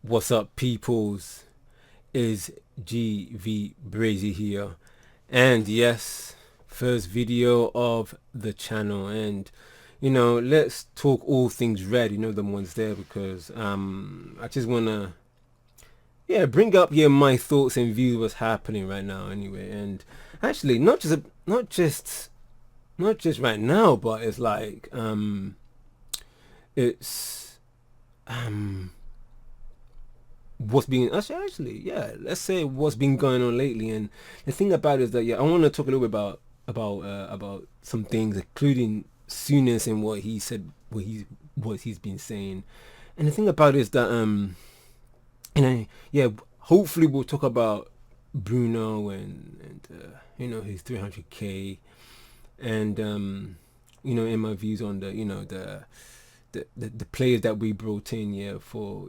What's up, peoples? Is GVBRAZY here, and yes, first video of the channel, and let's talk all things red. The ones there, because I just wanna bring up my thoughts and views what's happening right now anyway. And actually, not just right now, but it's like it's what's been let's say what's been going on lately. And the thing about it is that I want to talk a little bit about some things, including Souness and what he said, what he's been saying. And the thing about it is that hopefully we'll talk about Bruno and his 300k, and in my views on the players that we brought in for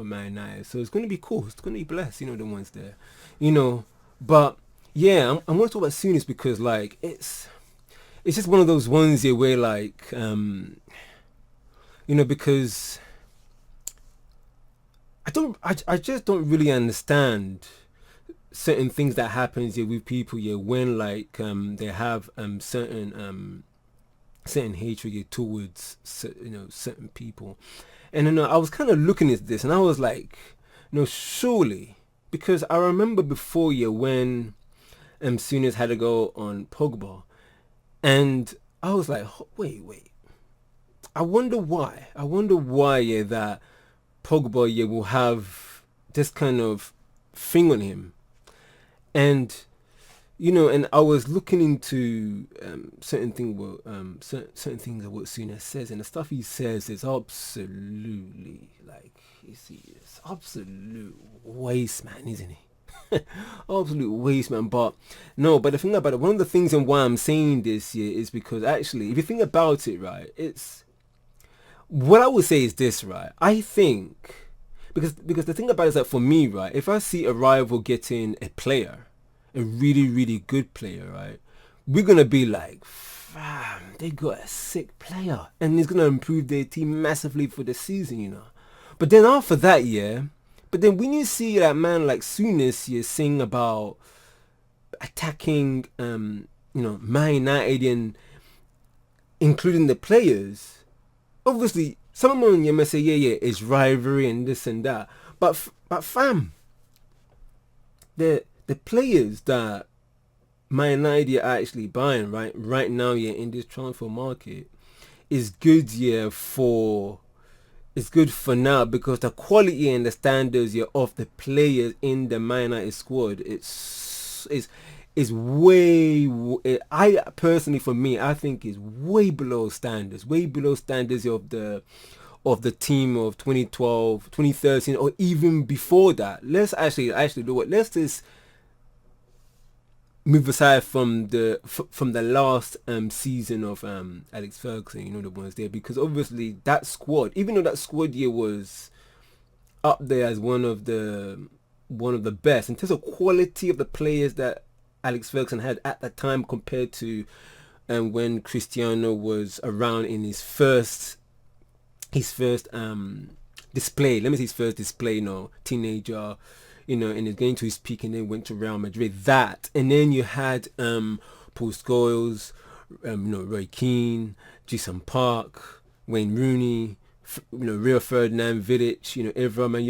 Man United. So it's going to be cool. It's going to be blessed, the ones there, But I'm going to talk about Souness because like it's just one of those ones where like because I just don't really understand certain things that happens with people when like they have certain hatred towards certain people. And I was kind of looking at this and I was like, surely, because I remember before when Souness had to go on Pogba, and I was like, wait, I wonder why that Pogba will have this kind of thing on him. And and I was looking into certain things what Souness says, and the stuff he says is absolutely like, it's absolute waste, man, isn't he? Absolute waste, man. But the thing about it, one of the things and why I'm saying this is because actually, if you think about it, right, it's what I would say is this, right? I think because the thing about it is that for me, right, if I see a rival getting a player, a really, really good player, right, we're gonna be like, fam, they got a sick player and he's gonna improve their team massively for the season, But then after that, but then when you see that man like Souness sing about attacking Man United and including the players, obviously someone may say it's rivalry and this and that, but fam, the players that Man United are actually buying right now in this transfer market is good for now, because the quality and the standards of the players in the Man United squad is way, I personally, for me, I think is way below standards of the team of 2012, 2013, or even before that. Let's actually do what. Let's just move aside from the last season of Alex Ferguson, the ones there, because obviously that squad, even though that squad was up there as one of the best in terms of quality of the players that Alex Ferguson had at that time, compared to when Cristiano was around in his first display. Let me say his first display, teenager, and he's going to his peak, and then went to Real Madrid. That, and then you had Paul Scholes, Roy Keane, Jason Park, Wayne Rooney, Rio Ferdinand, Vidic, Evra, man.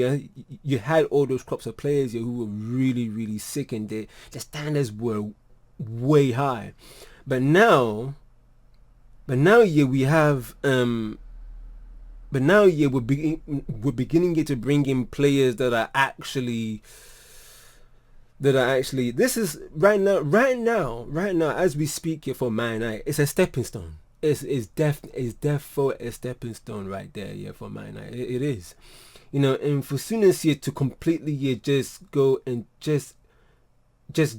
You had all those crops of players who were really, really sick, and the standards were way high. But now we have But now, we're beginning to bring in players that are actually. This is right now as we speak here for Man United. It's a stepping stone. It's definitely a stepping stone right there, for Man United. It is, and for Souness to completely just go and just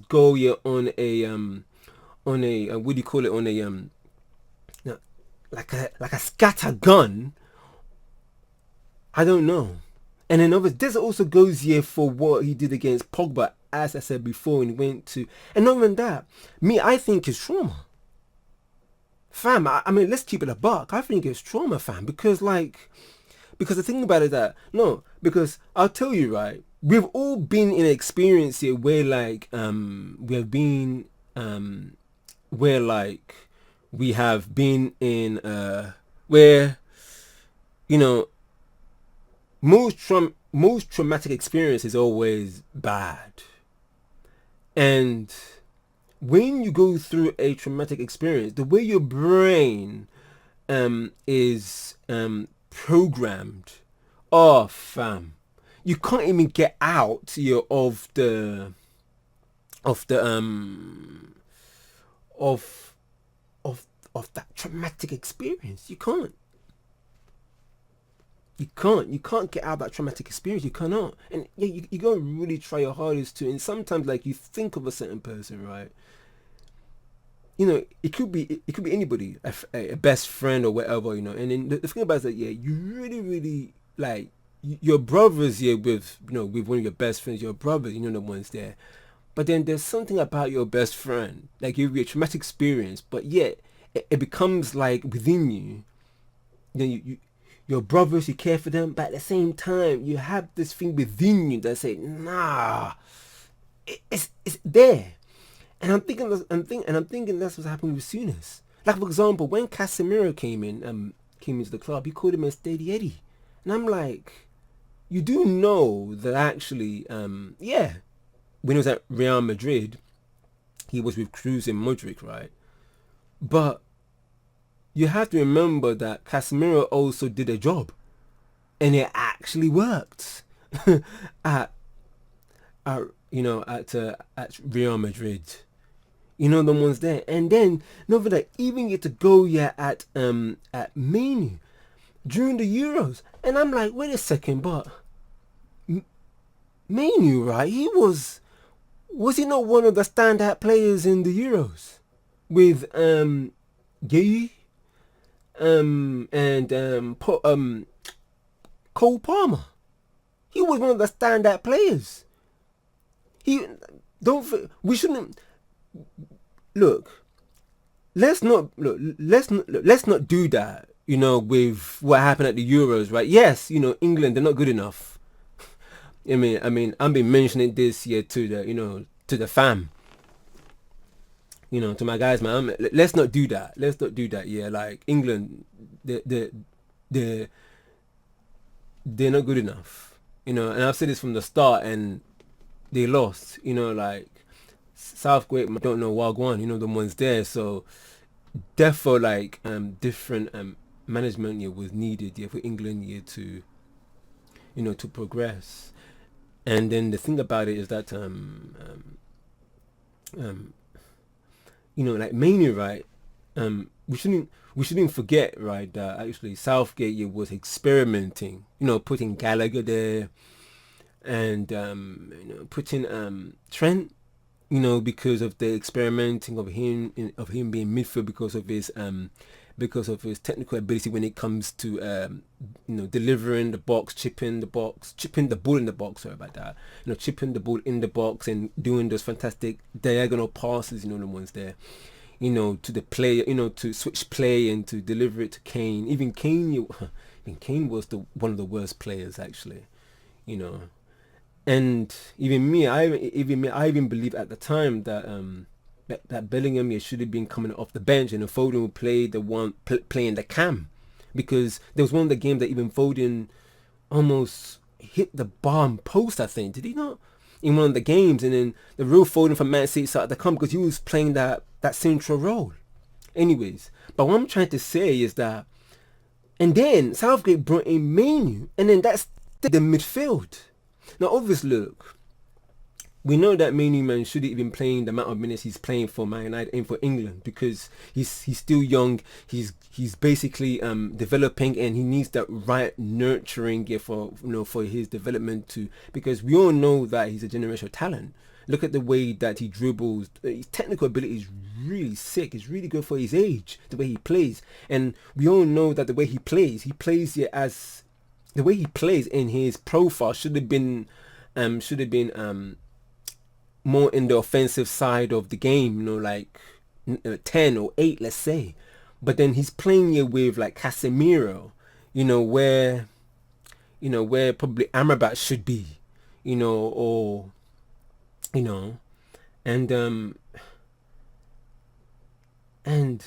go on a what do you call it, on a like a scatter gun. I don't know. And then obviously this also goes for what he did against Pogba, as I said before, and he went to, and not even that, I think it's trauma, fam. I mean, let's keep it a buck. I think it's trauma, fam, because because the thing about it is that, no, because I'll tell you, right, we've all been in an experience here where like we have been where like we have been in where, you know, most traumatic experience is always bad. And when you go through a traumatic experience, the way your brain is programmed, oh fam, you can't even get out of the of that traumatic experience. You can't get out of that traumatic experience. You cannot. And you gotta really try your hardest to. And sometimes, like, you think of a certain person, right? You know, it could be anybody, a best friend or whatever, you know. And then the thing about it is that, yeah, you really like your brothers here with, you know, with one of your best friends, your brothers, you know, the ones there. But then there's something about your best friend, like you'll be a traumatic experience, but yet it becomes like within you. You know, you your brothers, you care for them, but at the same time, you have this thing within you that say, nah, it's there. And I'm thinking that's what's happening with Souness. Like, for example, when Casemiro came into the club, he called him a Steady Eddie, and I'm like, you do know that actually, yeah, when he was at Real Madrid, he was with Cruz and Modric, right? But you have to remember that Casemiro also did a job, and it actually worked at Real Madrid. You know, the ones there. And then not for that, even get to go at Manu during the Euros. And I'm like, wait a second, but Manu, right? Was he not one of the standout players in the Euros with Gay and Cole Palmer? He was one of the standout players. We shouldn't look. Let's not do that. You know, with what happened at the Euros, right? Yes, you know, England, they're not good enough. I mean, I've been mentioning this here to the fam. You know, to my guys, man. Let's not do that. Yeah, like England, they're not good enough. You know, and I've said this from the start, and they lost. You know, like Southgate, don't know Wagwan. You know, the ones there. So therefore, like different management was needed for England to, you know, to progress. And then the thing about it is that you know, like mainly, right, we shouldn't forget, right, that actually Southgate was experimenting, you know, putting Gallagher there and you know, putting Trent, you know, because of the experimenting of him being midfield, because of his technical ability when it comes to you know, delivering the box, chipping the ball in the box. Sorry about that. You know, chipping the ball in the box and doing those fantastic diagonal passes. You know, the ones there. You know, to the player. You know, to switch play and to deliver it to Kane. Even Kane was one of the worst players, actually. You know, and even me, I even believe at the time that that Bellingham should have been coming off the bench, and Foden would play playing the cam, because there was one of the games that even Foden almost hit the bar post, I think. Did he not? In one of the games, and then the real Foden from Man City started to come because he was playing that central role. Anyways, but what I'm trying to say is that, and then Southgate brought in Manu, and then that's the midfield. Now, obviously, look, we know that Manu, man, shouldn't even playing the amount of minutes he's playing for Man United and for England, because he's still young. He's basically developing, and he needs that right nurturing for, you know, for his development too, because we all know that he's a generational talent. Look at the way that he dribbles. His technical ability is really sick. It's really good for his age, the way he plays. And we all know that the way he plays the way he plays in his profile should have been more in the offensive side of the game, you know, like 10 or 8, let's say. But then he's playing here with like Casemiro, you know, where you know, where probably Amrabat should be, you know, or, you know, and and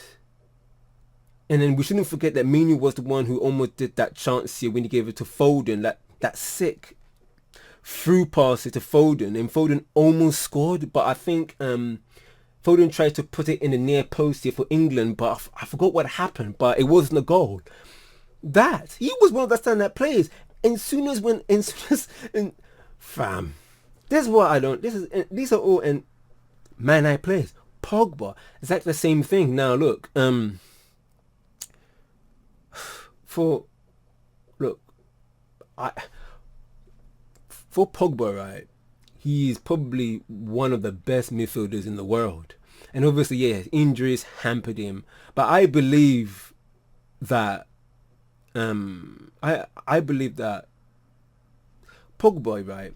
then we shouldn't forget that Minu was the one who almost did that chance here when he gave it to Foden, that sick through pass it to Foden, and Foden almost scored, but I think Foden tried to put it in the near post here for England, but I forgot what happened, but it wasn't a goal. That he was one of the standout players. And fam, this is what I don't. These are all Man United players. Pogba, exactly the same thing. Now look, for Pogba, right? He is probably one of the best midfielders in the world, and obviously, yeah, injuries hampered him. But I believe that I believe that Pogba, right?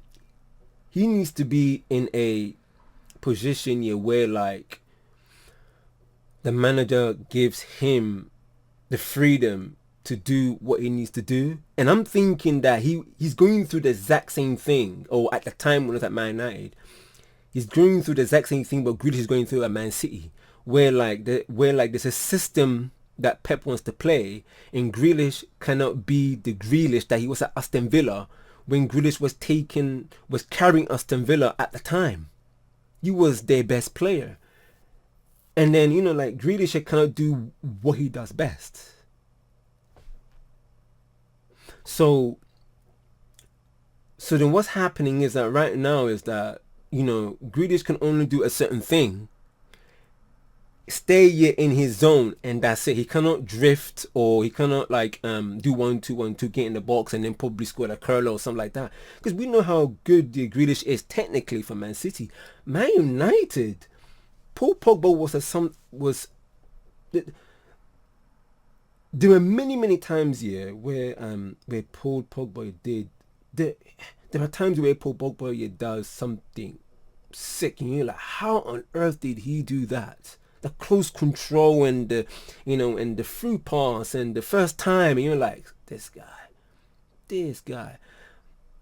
He needs to be in a position here where like the manager gives him the freedom to do what he needs to do. And I'm thinking that he's going through the exact same thing, or at the time when he was at Man United, he's going through the exact same thing but Grealish is going through at Man City, where there's a system that Pep wants to play, and Grealish cannot be the Grealish that he was at Aston Villa when Grealish was carrying Aston Villa at the time. He was their best player. And then, you know, like Grealish cannot do what he does best. So then what's happening is that right now is that, you know, Grealish can only do a certain thing, stay here in his zone, and that's it. He cannot drift, or he cannot like do 1-2-1-2, get in the box and then probably score a curler or something like that, because we know how good the Grealish is technically for Man City. Man United, Paul Pogba there were many times here where Paul Pogba there are times where Paul Pogba does something sick, and you're like, how on earth did he do that? The close control and the, you know, and the through pass and the first time, and you're like, this guy.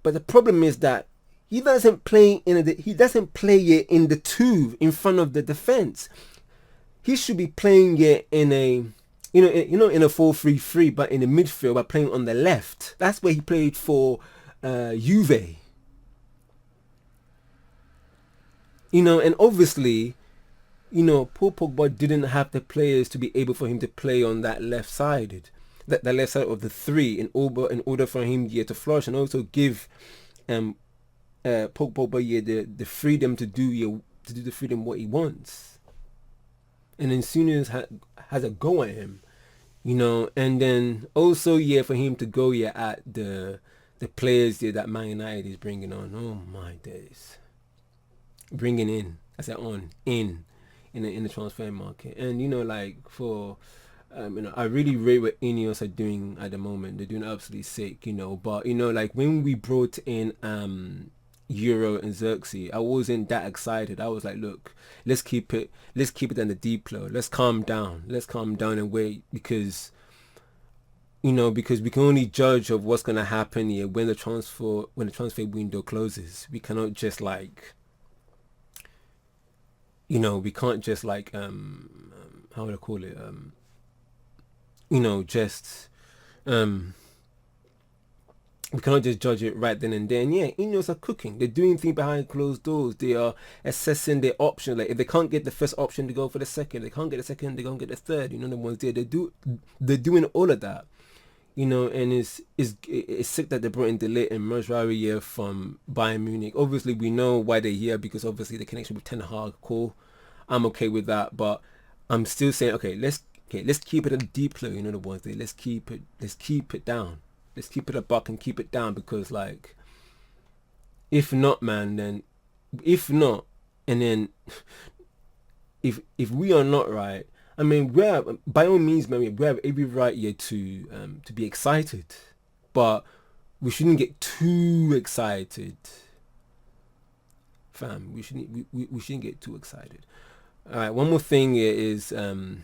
But the problem is that he doesn't play in it in the two in front of the defense. He should be playing it in a in a 4-3-3, but in the midfield by playing on the left. That's where he played for Juve. You know, and obviously, you know, Paul Pogba didn't have the players to be able for him to play on that left side, that left side of the three, in order for him to flourish, and also give Paul Pogba the freedom to do the freedom what he wants. And then Souness has a go at him, you know, and then also for him to go at the players that Man United is bringing on. Oh my days, bringing in, I said in the transfer market. And you know, like for you know, I really rate what Ineos are doing at the moment. They're doing absolutely sick, you know. But you know, like when we brought in Euro and Xerxes, I wasn't that excited. I was like, look, let's keep it on the deep low. Let's calm down and wait, because you know, because we can only judge of what's gonna happen here when the transfer window closes. We cannot just like, you know, we can't just like how would I call it, you know, just we cannot just judge it right then and there. And Ineos are cooking. They're doing things behind closed doors. They are assessing their options. Like if they can't get the first option, they go for the second. They can't get the second, they go and get the third. You know, the ones there. They're doing all of that. You know, and it's sick that they brought in Delay and Mazraoui from Bayern Munich. Obviously, we know why they're here, because obviously the connection with Ten Hag, cool. I'm okay with that, but I'm still saying, let's keep it a deep low. You know, the ones there. Let's keep it down. Let's keep it a buck and keep it down, because like, if not, and then if we are not right, I mean, by all means, man, we have every right here to be excited, but we shouldn't get too excited, fam. We shouldn't get too excited. All right, one more thing here is, man,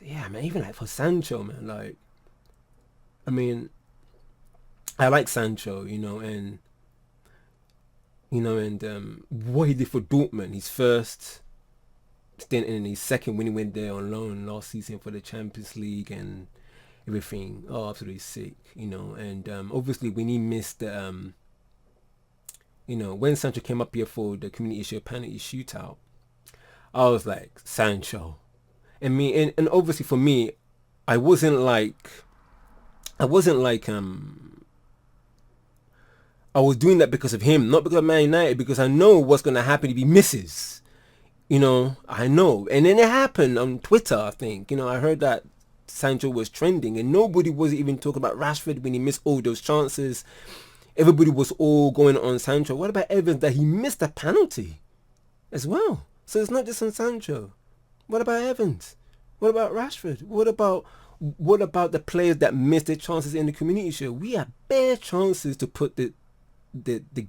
even like for Sancho, man, like, I mean, I like Sancho, and what he did for Dortmund, his first stint and his second when he went there on loan last season for the Champions League and everything. Oh, absolutely sick, and obviously when he missed the when Sancho came up here for the Community Shield penalty shootout, I was like, Sancho. And and obviously for me, I wasn't like I was doing that because of him, not because of Man United, because I know what's gonna happen if he misses. I know. And then it happened on Twitter, I think. I heard that Sancho was trending and nobody was even talking about Rashford when he missed all those chances. Everybody was all going on Sancho. What about Evans that he missed a penalty as well? So it's not just on Sancho. What about Evans? What about Rashford? What about the players that missed their chances in the Community Shield? We had bare chances to put the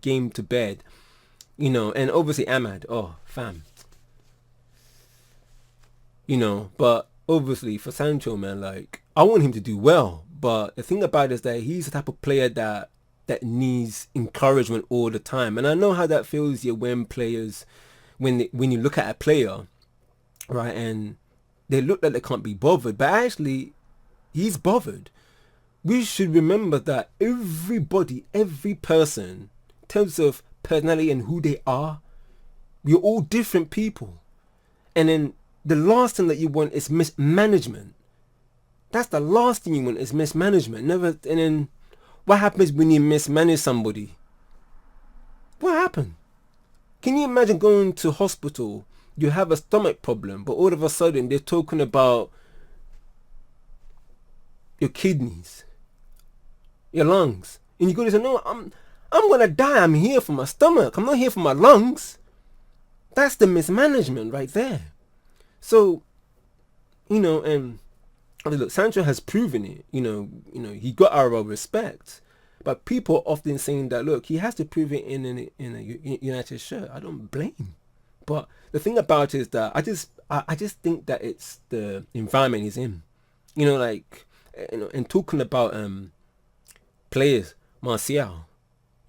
game to bed. And obviously Ahmad, oh fam. But obviously for Sancho, man, like I want him to do well. But the thing about it is that he's the type of player that needs encouragement all the time. And I know how that feels when players, when you look at a player, right, and they look like they can't be bothered, but actually he's bothered. We should remember that every person, in terms of personality and who they are, we're all different people. And then the last thing that you want is mismanagement. That's the last thing you want is mismanagement. And then what happens when you mismanage somebody? What happened? Can you imagine going to hospital, you have a stomach problem, but all of a sudden they're talking about your kidneys, your lungs, and you go to say, no, I'm gonna die. I'm here for my stomach. I'm not here for my lungs. That's the mismanagement right there. So, and look, Sancho has proven it. He got our respect, but people are often saying that, look, he has to prove it in a United shirt. I don't blame, but the thing about it is that I just think that it's the environment he's in. And talking about players, Martial.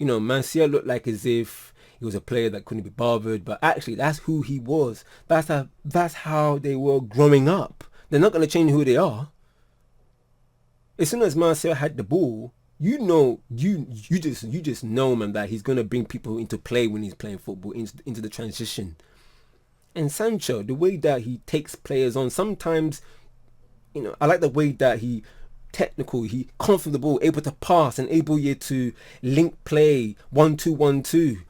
Martial looked like as if he was a player that couldn't be bothered, but actually that's who he was. That's how they were growing up. They're not going to change who they are. As soon as Martial had the ball, you just know, man, that he's going to bring people into play when he's playing football, into the transition. And Sancho, the way that he takes players on, sometimes, I like the way that he comfortable, able to pass and able to link play 1-2, 1-2.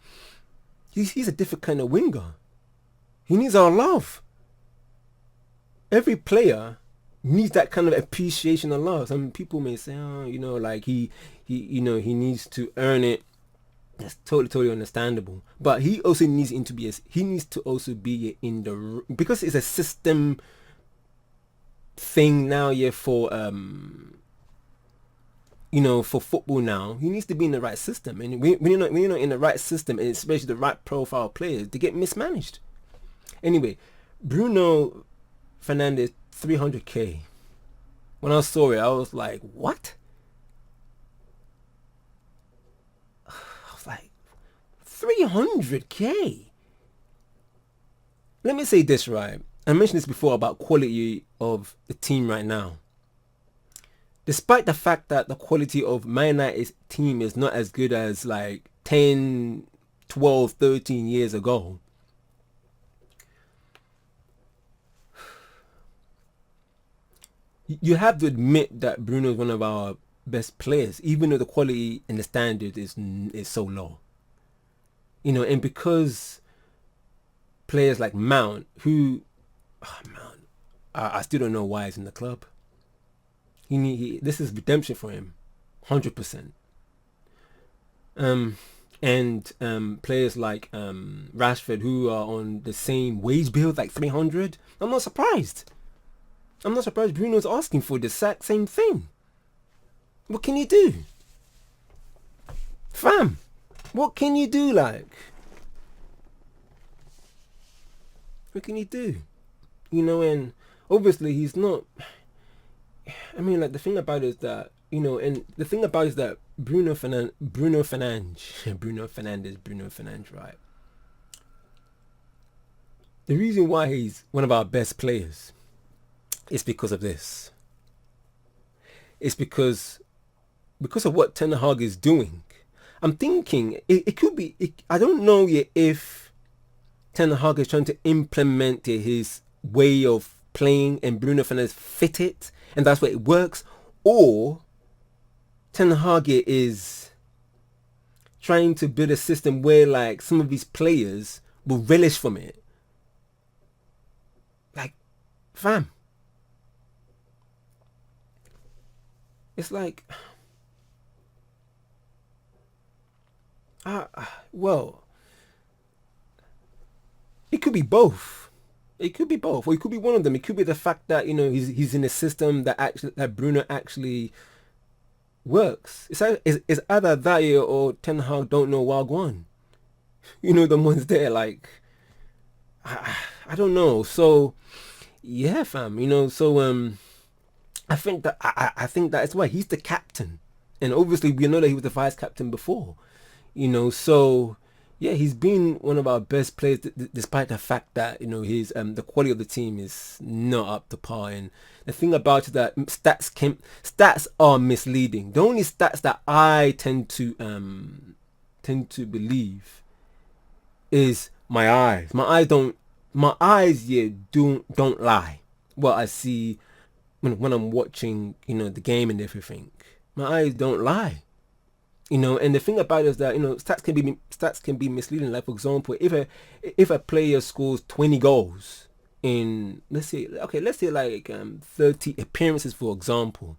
He's a different kind of winger. He needs our love. Every player needs that kind of appreciation and love. Some people may say, oh, like he needs to earn it. That's totally understandable. But he also needs to also be in the, because it's a system thing now, for for football now, he needs to be in the right system. And when you're not in the right system, and especially the right profile players, they get mismanaged. Anyway, Bruno Fernandes, 300k. When I saw it, I was like, what? I was like, 300k. Let me say this, right? I mentioned this before about quality of the team right now. Despite the fact that the quality of Man United's team is not as good as like 10, 12, 13 years ago, you have to admit that Bruno is one of our best players, even though the quality and the standard is so low. And because players like Mount, who, I still don't know why he's in the club. This is redemption for him, 100%. And players like Rashford, who are on the same wage bill, like 300. I'm not surprised. Bruno's asking for the exact same thing. What can you do, fam? What can you do? What can you do? And obviously he's not. I mean, like, the thing about it is that you know, and the thing about it is that Bruno Fernandes, right? The reason why he's one of our best players is because of this. It's because of what Ten Hag is doing. I'm thinking it could be. I don't know yet if Ten Hag is trying to implement his way of playing and Bruno Fernandes fit it, and that's why it works, or Ten Hag is trying to build a system where like some of these players will relish from it. Like, fam, it's like, well, it could be both. It could be both, or it could be one of them. It could be the fact that, you know, he's in a system that Bruno actually works. It's either that or Ten Hag don't know Wagwan. You know, the ones there, like, I don't know. So yeah, fam, you know, so I think that's why he's the captain, and obviously we know that he was the vice captain before, you know. So yeah, he's been one of our best players, despite the fact that, you know, his the quality of the team is not up to par. And the thing about it that stats are misleading. The only stats that I tend to believe is my eyes. My eyes, yeah, don't lie. What I see when I'm watching, you know, the game and everything, my eyes don't lie. You know, and the thing about it is that, you know, stats can be misleading. Like, for example, if a player scores 20 goals in, let's say like 30 appearances, for example,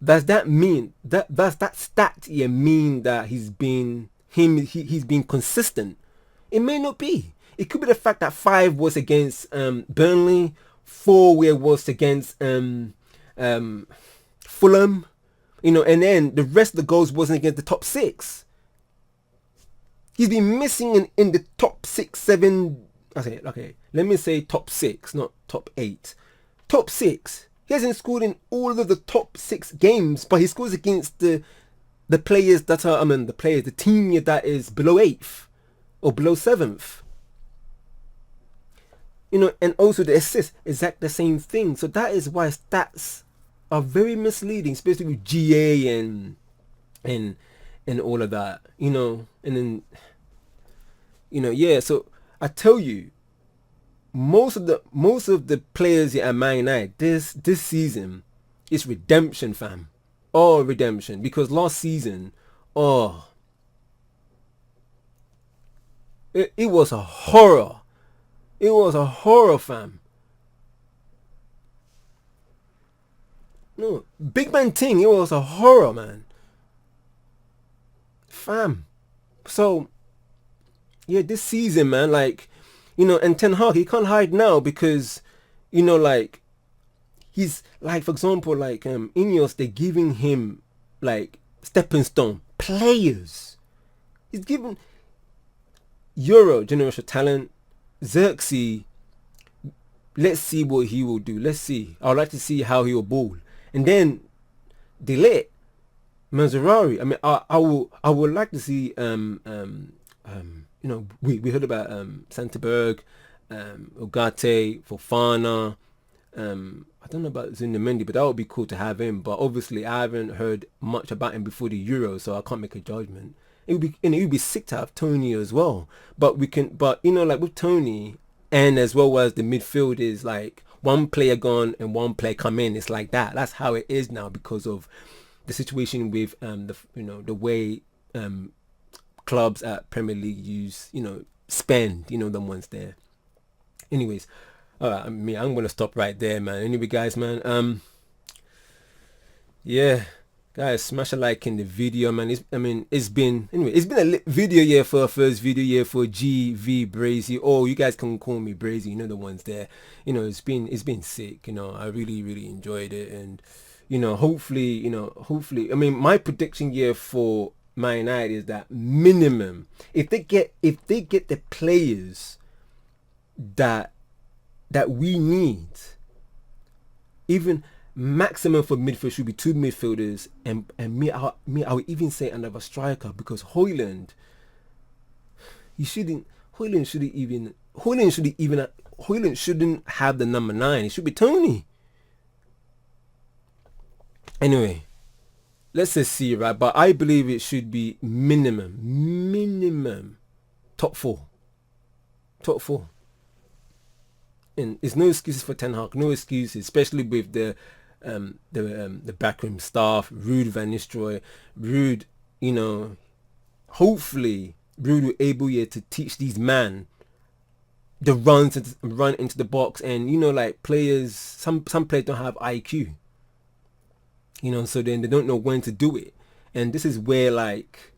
does that mean that stat mean that he's been consistent? It may not be. It could be the fact that 5 was against Burnley, 4 where was against Fulham, you know, and then the rest of the goals wasn't against the top 6. He's been missing in the top 6, 7. Okay, let me say top 6, not top 8. Top 6. He hasn't scored in all of the top 6 games, but he scores against the players that are, the team that is below 8th or below 7th. You know, and also the assists, exactly the same thing. So that is why stats are very misleading, especially with GA and all of that, you know. And then, you know, yeah, so I tell you, most of the players at Man United this season is redemption, fam. Oh, redemption. Because last season, it was a horror. It was a horror, fam. No, big man thing, it was a horror, man. Fam. So, yeah, this season, man, like, you know, and Ten Hag, he can't hide now because, you know, like, he's, like, for example, like, Ineos, they're giving him, like, stepping stone players. He's given Euro, generational talent, Xerxes, let's see what he will do. Let's see. I would like to see how he will ball. And then Delete, Mazzarari. I mean, I would like to see you know, we heard about Santaberg, Ugarte, Fofana. I don't know about Zunimendi, but that would be cool to have him. But obviously, I haven't heard much about him before the Euro, so I can't make a judgment. It would be sick to have Tony as well. But you know, like with Tony, and as well as the midfield is like one player gone and one player come in. It's like that. That's how it is now because of the situation with the way clubs at Premier League spend them ones there. Anyways, I'm gonna stop right there, man. Anyway, guys, man, yeah, guys, smash a like in the video, man. It's been a lit video here for our first video here for GVBRAZY. Oh, you guys can call me Brazy, you know, the ones there. It's been sick. I really enjoyed it, and hopefully, my prediction here for Man United is that minimum, if they get the players that we need, even maximum for midfield should be 2 midfielders, and I would even say another striker, because Højlund shouldn't have the number 9. It should be Tony. Anyway, let's just see, right? But I believe it should be minimum top 4. And there's no excuses for Ten Hag, no excuses, especially with the backroom staff, Ruud van Nistelrooy, Ruud, hopefully Ruud will able to teach these men the run into the box, and like players, some players don't have IQ, so then they don't know when to do it, and this is where, like,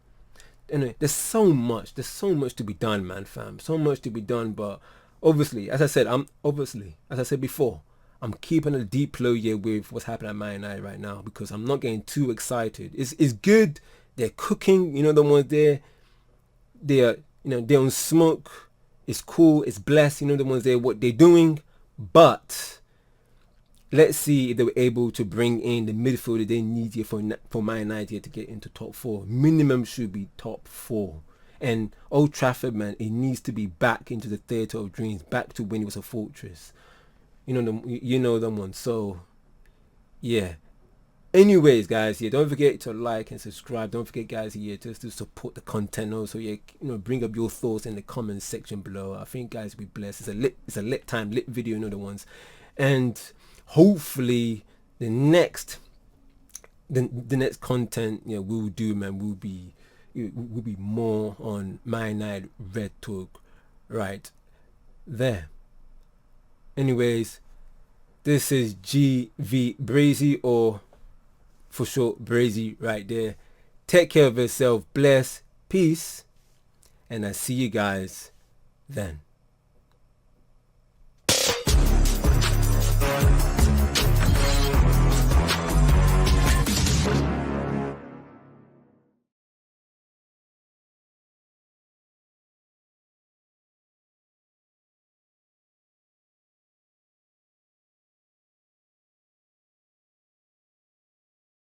there's so much to be done, man, fam, so much to be done. But obviously, as I said before, I'm keeping a deep low here with what's happening at Man United right now, because I'm not getting too excited. It's good. They're cooking. The ones there. They're on smoke. It's cool. It's blessed. The ones there, what they're doing. But let's see if they were able to bring in the midfielder they need here for Man United here to get into top 4. Minimum should be top 4. And Old Trafford, man, it needs to be back into the theatre of dreams, back to when it was a fortress. Them ones. So, yeah. Anyways, guys, don't forget to like and subscribe. Don't forget, guys, just to support the content. Also, bring up your thoughts in the comments section below. I think, guys, we blessed. It's a lit video. The ones, and hopefully the next content we'll do, man, will be more on Man United Red Talk right there. Anyways, this is GVBRAZY, or for short Brazy, right there. Take care of yourself, bless, peace, and I see you guys then.